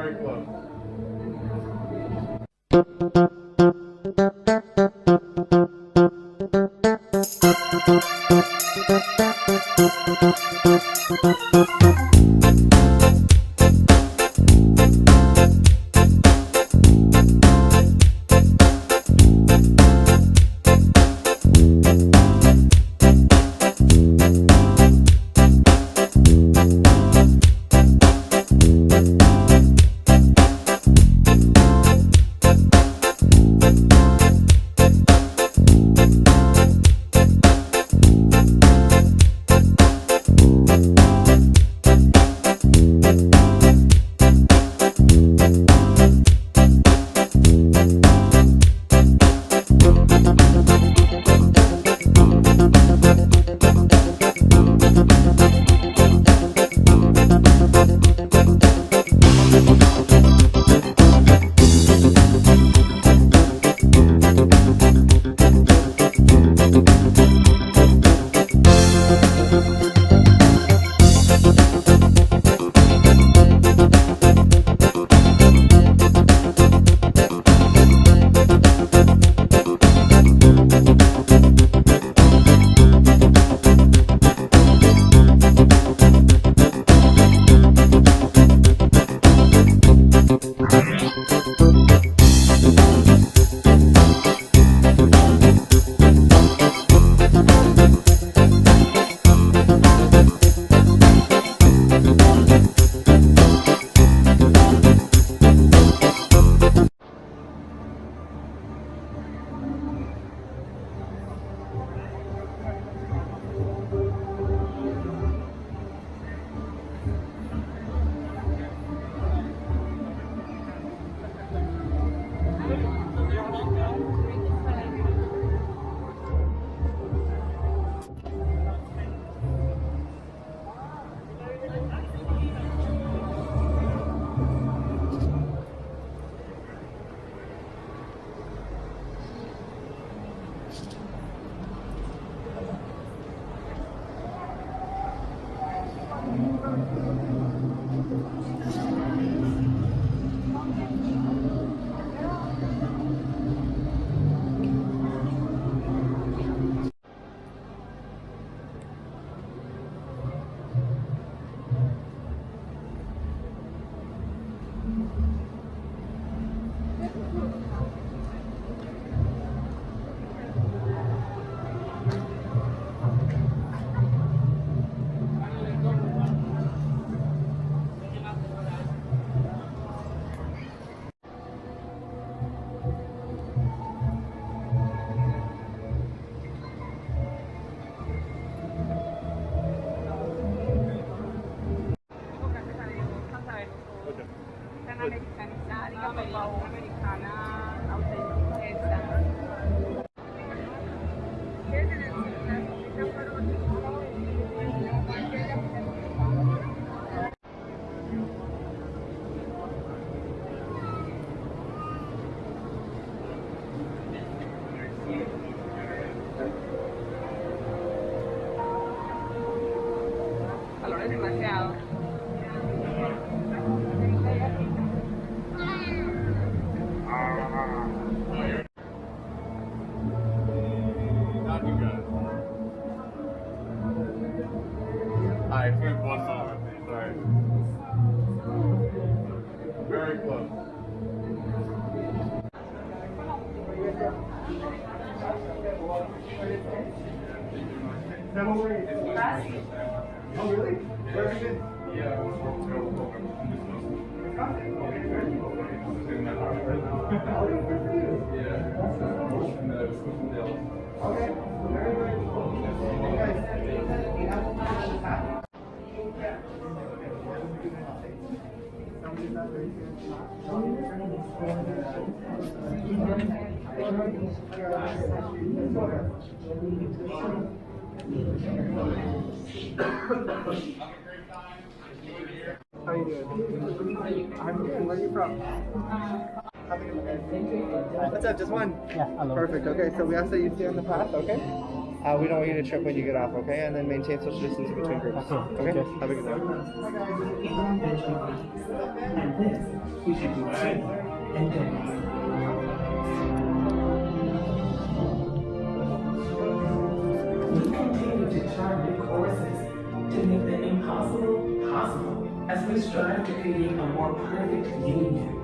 Very close. Allora, è demasiado. Not too good. Alright, food close on. Sorry. Very close. Oh, really? Where have you been? Yeah, okay. Very, very cool. You guys, you have a hat? How you doing? I'm good. Where are you from? Have a good day. What's up? Just one? Yeah, hello. Perfect. Okay, so we ask that you stay on the path, okay? We don't want you to trip when you get off, okay? And then maintain social distancing between groups. Okay. Okay? Have a good day. And this, we should do too. And don't. We continue to chart new courses to make the impossible possible as we strive to create a more perfect union.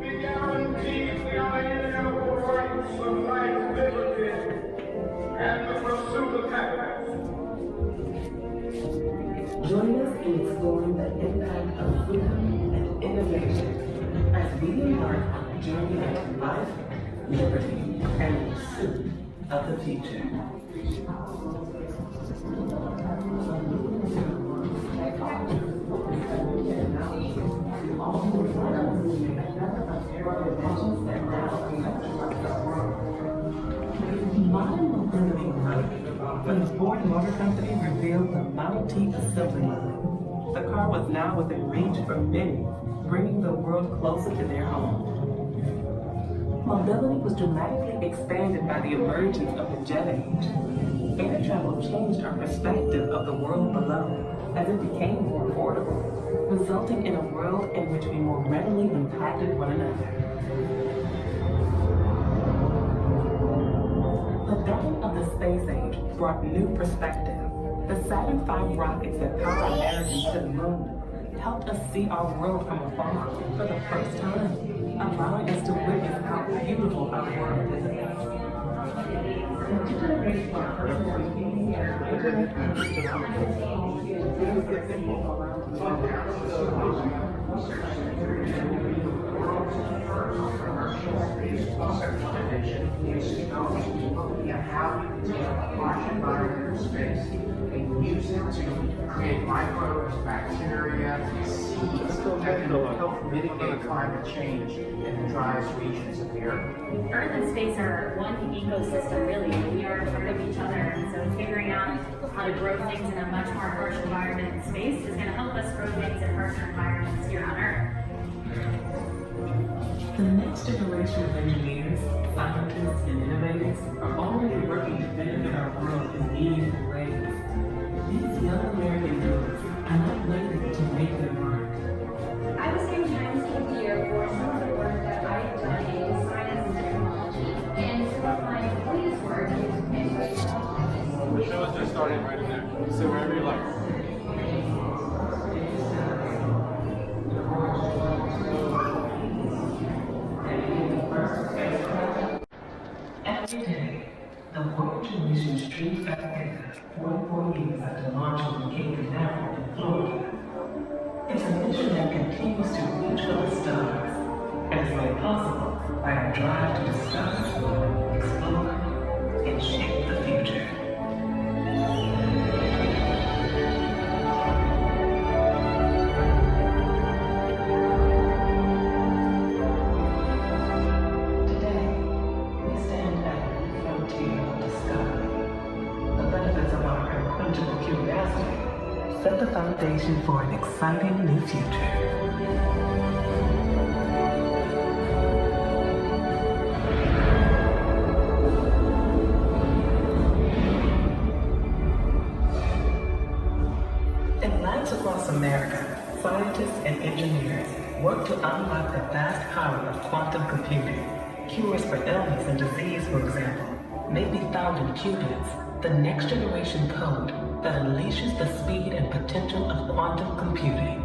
We guarantee the unalienable rights of life, liberty, and the pursuit of happiness. Join us in exploring the impact of freedom and innovation as we embark on a journey into life, liberty, and the pursuit of the future. Modern mobility when the Ford Motor Company revealed the Model T assembly line, the car was now within reach for many, bringing the world closer to their home. Mobility was dramatically expanded by the emergence of the jet age. Air travel changed our perspective of the world below as it became more affordable, resulting in a world in which we more readily impacted one another. The dawn of the space age brought new perspective. The Saturn V rockets that powered Americans to the moon helped us see our world from afar for the first time, allowing us to witness how beautiful our world is. Looking at how we can take a harsh environment in space and use it to create microbes, bacteria, seeds that can help mitigate climate change in the driest regions of the Earth. Earth and space are one ecosystem, really. We are a part of each other, and so figuring out how to grow things in a much more harsh environment in space is going to help us grow things in harsher environments here on Earth. The next generation of engineers, scientists, and innovators are already working to benefit our world in meaningful ways. These young American youths are not waiting to make their mark. I was given time to give the Air Force some of the work that I have done in science and technology, and some of my latest work is The show is just starting right in there. So wherever you like. Every day, the Voyager mission streams back data 44 years after launching from Cape Canaveral in Florida. It's a mission that continues to reach for the stars and is made possible by a drive to discover, explore, and shape the future. Today, we stand at the frontier of discovery. The benefits of our unquenchable curiosity set the foundation for an exciting new future. In labs across America, scientists and engineers work to unlock the vast power of quantum computing. Cures for illness and disease, for example, may be found in qubits, the next generation code that unleashes the speed and potential of quantum computing.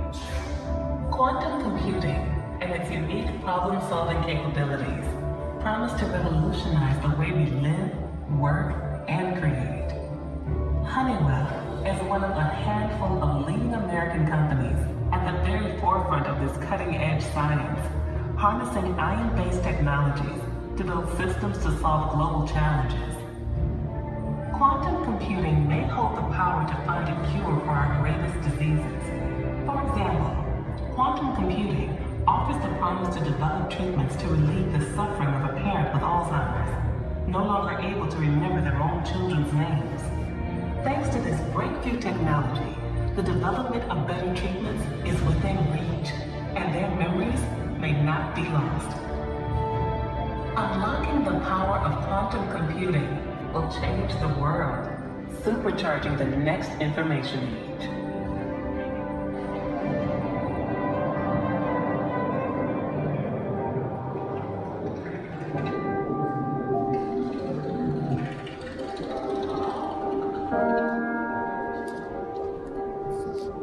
Quantum computing and its unique problem-solving capabilities promise to revolutionize the way we live, work, and create. Honeywell is one of a handful of leading American companies at the very forefront of this cutting-edge science, harnessing ion-based technologies to build systems to solve global challenges. Quantum computing may hold the power to find a cure for our greatest diseases. For example, quantum computing offers the promise to develop treatments to relieve the suffering of a parent with Alzheimer's, no longer able to remember their own children's names. Thanks to this breakthrough technology, the development of better treatments is within reach, and their memories may not not be lost. Unlocking the power of quantum computing will change the world, supercharging the next information age.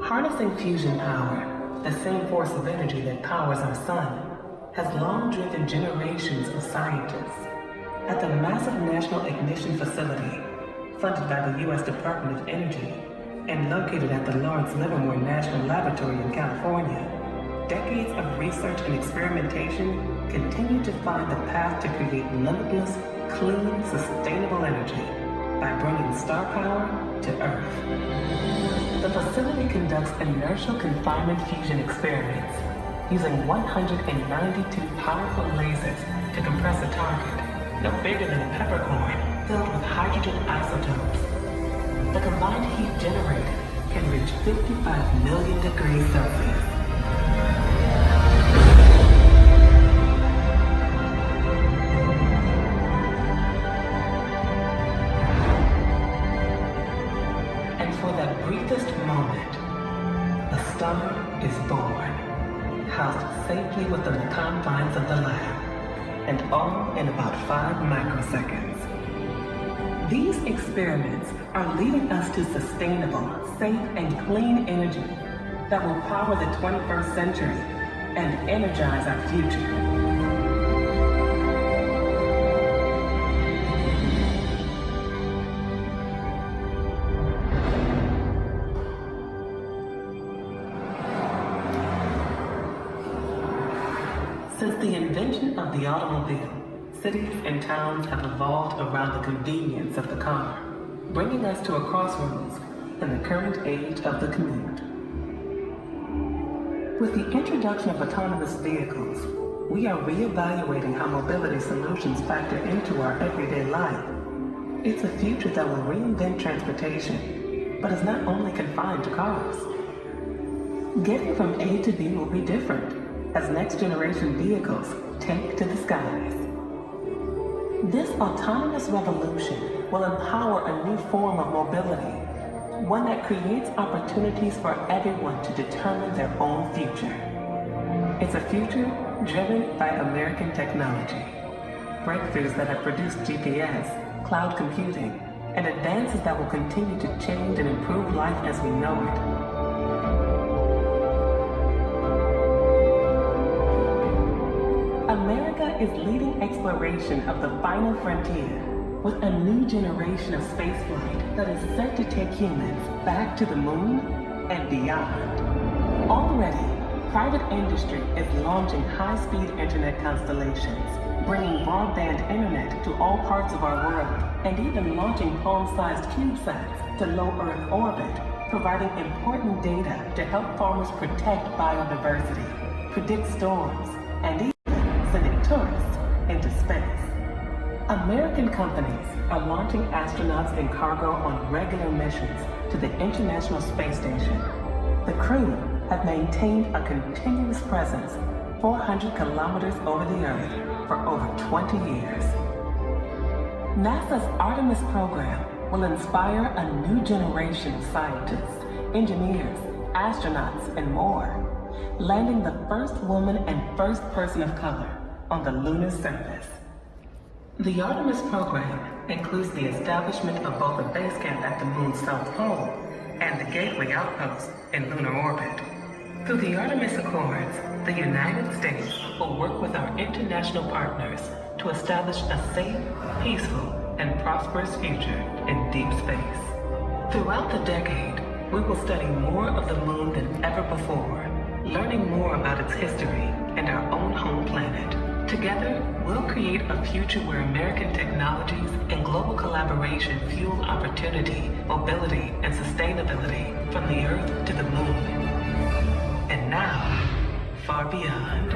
Harnessing fusion power, the same force of energy that powers our sun, has long driven generations of scientists. At the massive National Ignition Facility, funded by the U.S. Department of Energy and located at the Lawrence Livermore National Laboratory in California, decades of research and experimentation continue to find the path to create limitless, clean, sustainable energy by bringing star power to Earth. The facility conducts inertial confinement fusion experiments using 192 powerful lasers to compress a target no bigger than a peppercorn filled with hydrogen isotopes. The combined heat generated can reach 55 million degrees Celsius. And for that briefest moment, a star is born, housed safely within the confines of the lab, and all in about 5 microseconds. These experiments are leading us to sustainable, safe, and clean energy that will power the 21st century and energize our future. Since the invention of the automobile, cities and towns have evolved around the convenience of the car, bringing us to a crossroads in the current age of the commute. With the introduction of autonomous vehicles, we are reevaluating how mobility solutions factor into our everyday life. It's a future that will reinvent transportation, but is not only confined to cars. Getting from A to B will be different as next-generation vehicles take to the skies. This autonomous revolution will empower a new form of mobility, one that creates opportunities for everyone to determine their own future. It's a future driven by American technology, breakthroughs that have produced GPS, cloud computing, and advances that will continue to change and improve life as we know it. America is leading exploration of the final frontier with a new generation of spaceflight that is set to take humans back to the moon and beyond. Already, private industry is launching high-speed internet constellations, bringing broadband internet to all parts of our world, and even launching palm-sized CubeSats to low Earth orbit, providing important data to help farmers protect biodiversity, predict storms, and even sending tourists into space. American companies are launching astronauts and cargo on regular missions to the International Space Station. The crew have maintained a continuous presence 400 kilometers over the Earth for over 20 years. NASA's Artemis program will inspire a new generation of scientists, engineers, astronauts, and more, landing the first woman and first person of color on the lunar surface. The Artemis program includes the establishment of both a base camp at the moon's south pole and the Gateway outpost in lunar orbit. Through the Artemis Accords, the United States will work with our international partners to establish a safe, peaceful, and prosperous future in deep space. Throughout the decade, we will study more of the moon than ever before, learning more about its history and our own home planet. Together, we'll create a future where American technologies and global collaboration fuel opportunity, mobility, and sustainability from the Earth to the moon. And now, far beyond.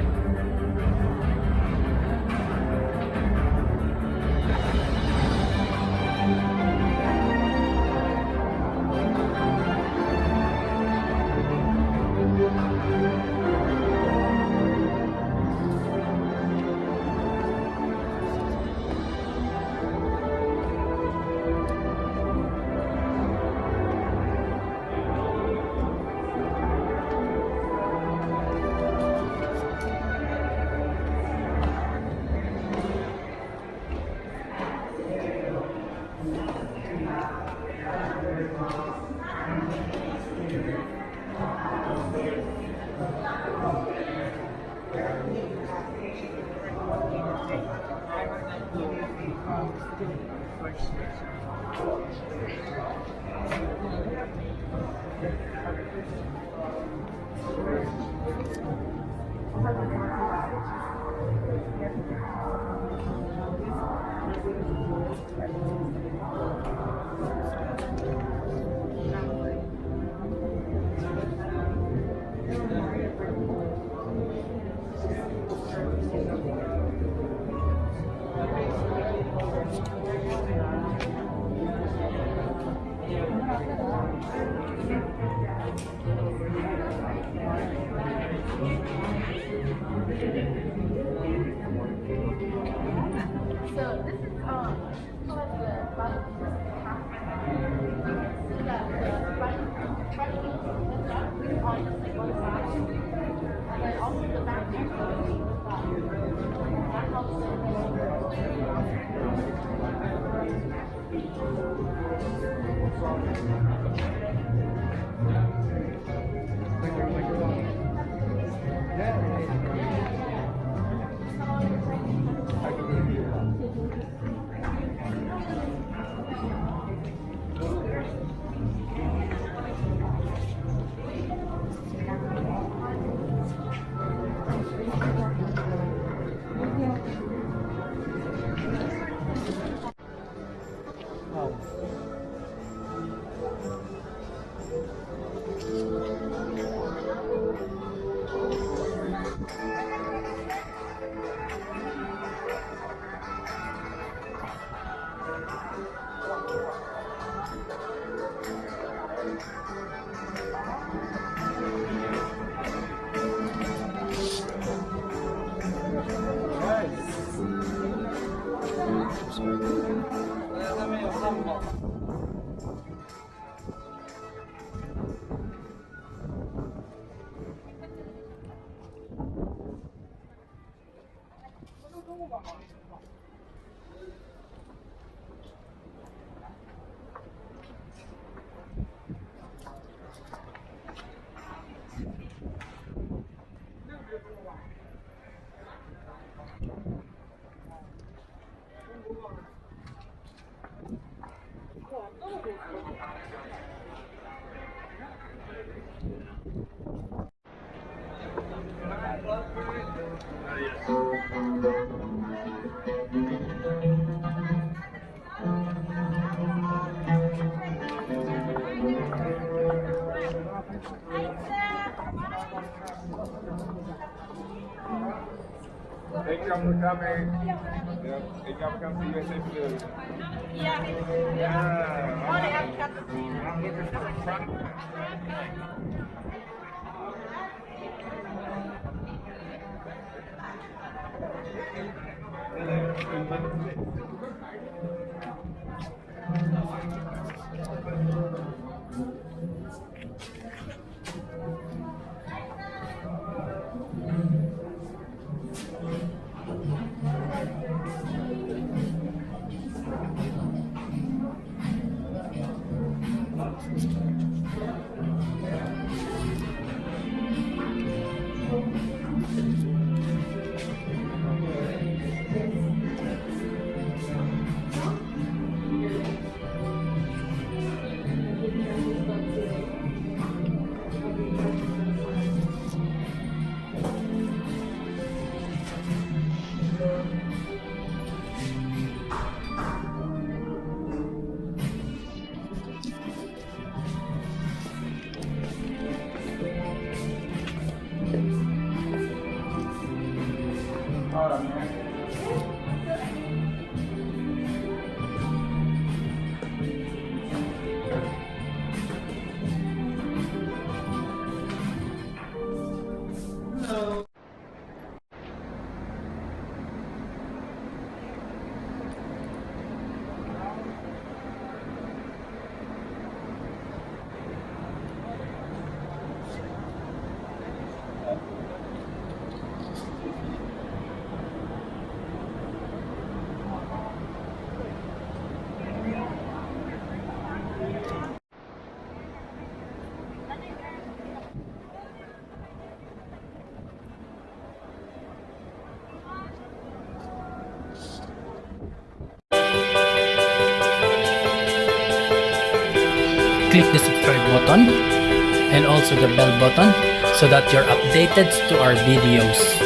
Thank you for coming. Yeah. Thank you for coming to USA Pavilion. Yeah. I'm looking for a product. click the subscribe button and also the bell button so that you're updated to our videos.